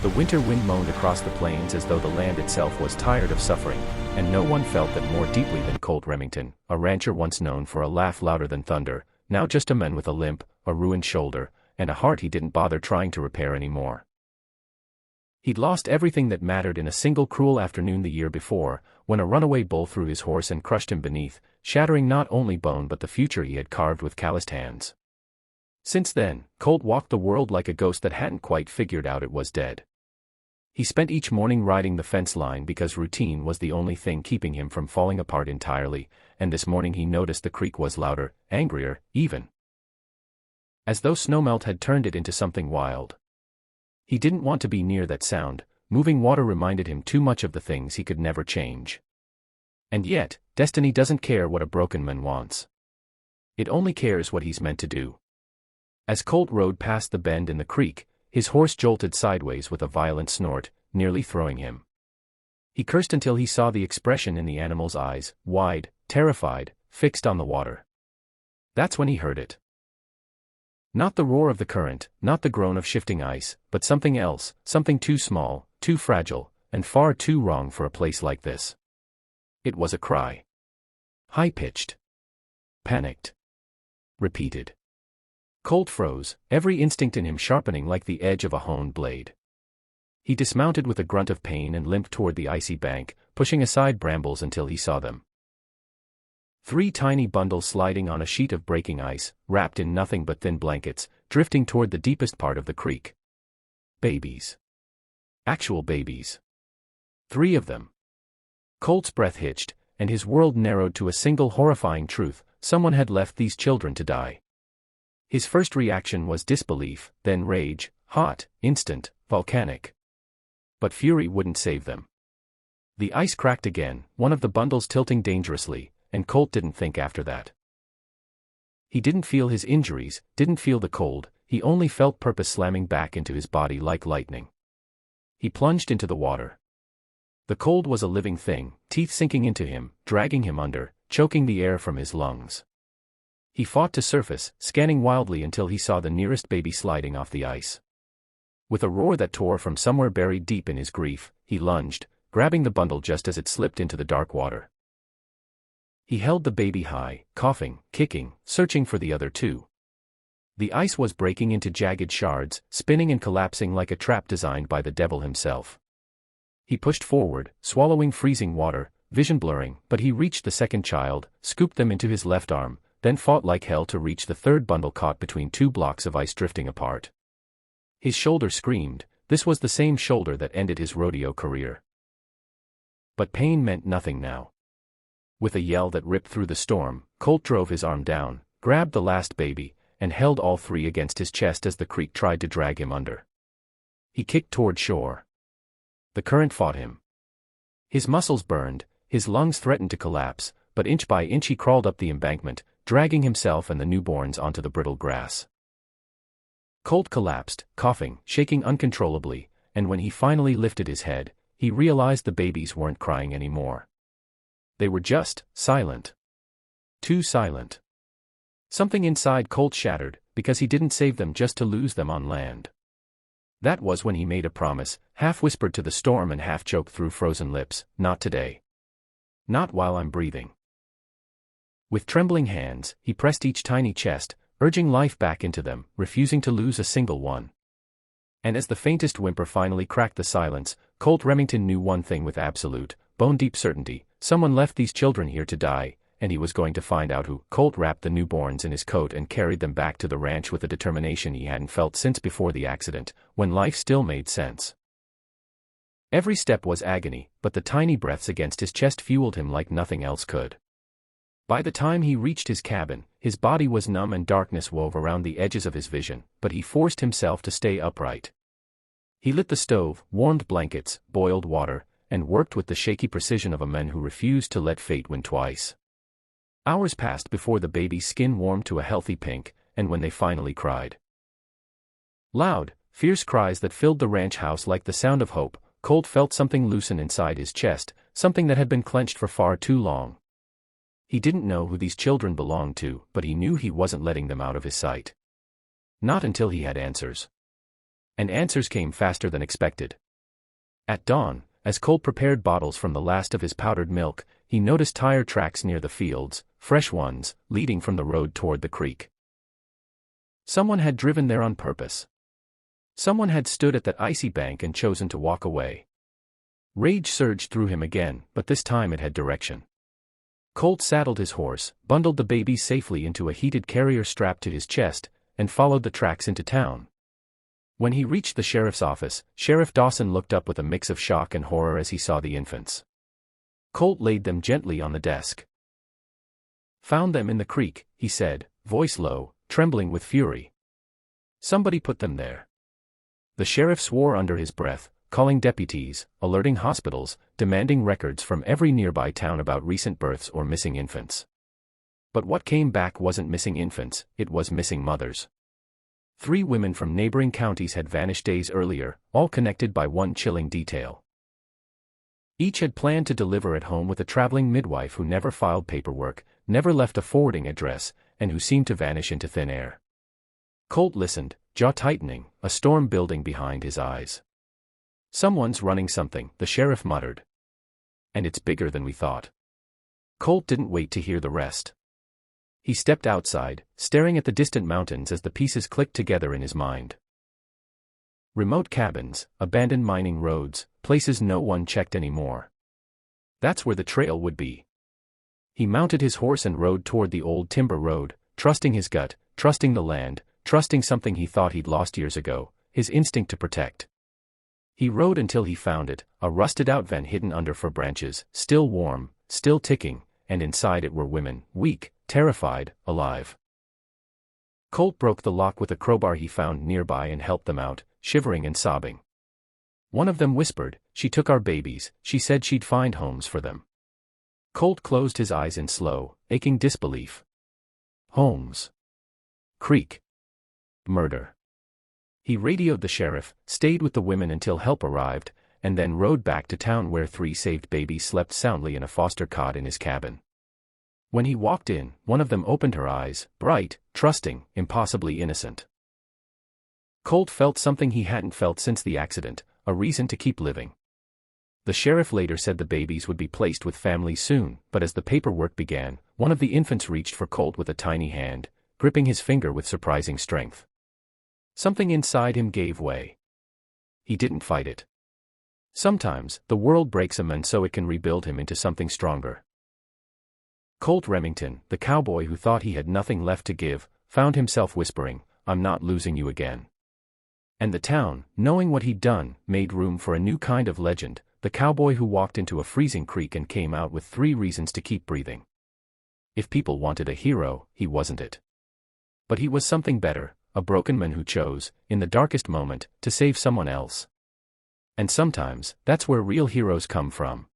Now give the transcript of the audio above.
The winter wind moaned across the plains as though the land itself was tired of suffering, and no one felt that more deeply than Colt Remington, a rancher once known for a laugh louder than thunder, now just a man with a limp, a ruined shoulder, and a heart he didn't bother trying to repair anymore. He'd lost everything that mattered in a single cruel afternoon the year before, when a runaway bull threw his horse and crushed him beneath, shattering not only bone but the future he had carved with calloused hands. Since then, Colt walked the world like a ghost that hadn't quite figured out it was dead. He spent each morning riding the fence line because routine was the only thing keeping him from falling apart entirely, and this morning he noticed the creek was louder, angrier, even. As though snowmelt had turned it into something wild. He didn't want to be near that sound. Moving water reminded him too much of the things he could never change. And yet, destiny doesn't care what a broken man wants. It only cares what he's meant to do. As Colt rode past the bend in the creek, his horse jolted sideways with a violent snort, nearly throwing him. He cursed until he saw the expression in the animal's eyes, wide, terrified, fixed on the water. That's when he heard it. Not the roar of the current, not the groan of shifting ice, but something else, something too small, too fragile, and far too wrong for a place like this. It was a cry. High-pitched. Panicked. Repeated. Colt froze, every instinct in him sharpening like the edge of a honed blade. He dismounted with a grunt of pain and limped toward the icy bank, pushing aside brambles until he saw them. 3 tiny bundles sliding on a sheet of breaking ice, wrapped in nothing but thin blankets, drifting toward the deepest part of the creek. Babies. Actual babies. 3 of them. Colt's breath hitched, and his world narrowed to a single horrifying truth: someone had left these children to die. His first reaction was disbelief, then rage, hot, instant, volcanic. But fury wouldn't save them. The ice cracked again, one of the bundles tilting dangerously, and Colt didn't think after that. He didn't feel his injuries, didn't feel the cold, he only felt purpose slamming back into his body like lightning. He plunged into the water. The cold was a living thing, teeth sinking into him, dragging him under, choking the air from his lungs. He fought to surface, scanning wildly until he saw the nearest baby sliding off the ice. With a roar that tore from somewhere buried deep in his grief, he lunged, grabbing the bundle just as it slipped into the dark water. He held the baby high, coughing, kicking, searching for the other 2. The ice was breaking into jagged shards, spinning and collapsing like a trap designed by the devil himself. He pushed forward, swallowing freezing water, vision blurring, but he reached the second child, scooped them into his left arm, then fought like hell to reach the third bundle caught between 2 blocks of ice drifting apart. His shoulder screamed. This was the same shoulder that ended his rodeo career. But pain meant nothing now. With a yell that ripped through the storm, Colt drove his arm down, grabbed the last baby, and held all 3 against his chest as the creek tried to drag him under. He kicked toward shore. The current fought him. His muscles burned, his lungs threatened to collapse, but inch by inch he crawled up the embankment, dragging himself and the newborns onto the brittle grass. Colt collapsed, coughing, shaking uncontrollably, and when he finally lifted his head, he realized the babies weren't crying anymore. They were just silent. Too silent. Something inside Colt shattered, because he didn't save them just to lose them on land. That was when he made a promise, half whispered to the storm and half choked through frozen lips: not today. Not while I'm breathing. With trembling hands, he pressed each tiny chest, urging life back into them, refusing to lose a single one. And as the faintest whimper finally cracked the silence, Colt Remington knew one thing with absolute, bone-deep certainty: someone left these children here to die, and he was going to find out who. Colt wrapped the newborns in his coat and carried them back to the ranch with a determination he hadn't felt since before the accident, when life still made sense. Every step was agony, but the tiny breaths against his chest fueled him like nothing else could. By the time he reached his cabin, his body was numb and darkness wove around the edges of his vision, but he forced himself to stay upright. He lit the stove, warmed blankets, boiled water, and worked with the shaky precision of a man who refused to let fate win twice. Hours passed before the baby's skin warmed to a healthy pink, and when they finally cried. Loud, fierce cries that filled the ranch house like the sound of hope, Colt felt something loosen inside his chest, something that had been clenched for far too long. He didn't know who these children belonged to, but he knew he wasn't letting them out of his sight. Not until he had answers. And answers came faster than expected. At dawn, as Colt prepared bottles from the last of his powdered milk, he noticed tire tracks near the fields, fresh ones, leading from the road toward the creek. Someone had driven there on purpose. Someone had stood at that icy bank and chosen to walk away. Rage surged through him again, but this time it had direction. Colt saddled his horse, bundled the babies safely into a heated carrier strapped to his chest, and followed the tracks into town. When he reached the sheriff's office, Sheriff Dawson looked up with a mix of shock and horror as he saw the infants. Colt laid them gently on the desk. "Found them in the creek," he said, voice low, trembling with fury. "Somebody put them there." The sheriff swore under his breath, calling deputies, alerting hospitals, demanding records from every nearby town about recent births or missing infants. But what came back wasn't missing infants, it was missing mothers. 3 women from neighboring counties had vanished days earlier, all connected by one chilling detail. Each had planned to deliver at home with a traveling midwife who never filed paperwork, never left a forwarding address, and who seemed to vanish into thin air. Colt listened, jaw tightening, a storm building behind his eyes. "Someone's running something," the sheriff muttered. "And it's bigger than we thought." Colt didn't wait to hear the rest. He stepped outside, staring at the distant mountains as the pieces clicked together in his mind. Remote cabins, abandoned mining roads, places no one checked anymore. That's where the trail would be. He mounted his horse and rode toward the old timber road, trusting his gut, trusting the land, trusting something he thought he'd lost years ago, his instinct to protect. He rode until he found it, a rusted-out van hidden under fir branches, still warm, still ticking, and inside it were women, weak, terrified, alive. Colt broke the lock with a crowbar he found nearby and helped them out, shivering and sobbing. One of them whispered, "She took our babies, she said she'd find homes for them." Colt closed his eyes in slow, aching disbelief. Homes. Creek. Murder. He radioed the sheriff, stayed with the women until help arrived, and then rode back to town where 3 saved babies slept soundly in a foster cot in his cabin. When he walked in, one of them opened her eyes, bright, trusting, impossibly innocent. Colt felt something he hadn't felt since the accident, a reason to keep living. The sheriff later said the babies would be placed with families soon, but as the paperwork began, one of the infants reached for Colt with a tiny hand, gripping his finger with surprising strength. Something inside him gave way. He didn't fight it. Sometimes, the world breaks a man so it can rebuild him into something stronger. Colt Remington, the cowboy who thought he had nothing left to give, found himself whispering, "I'm not losing you again." And the town, knowing what he'd done, made room for a new kind of legend, the cowboy who walked into a freezing creek and came out with 3 reasons to keep breathing. If people wanted a hero, he wasn't it. But he was something better, a broken man who chose, in the darkest moment, to save someone else. And sometimes, that's where real heroes come from.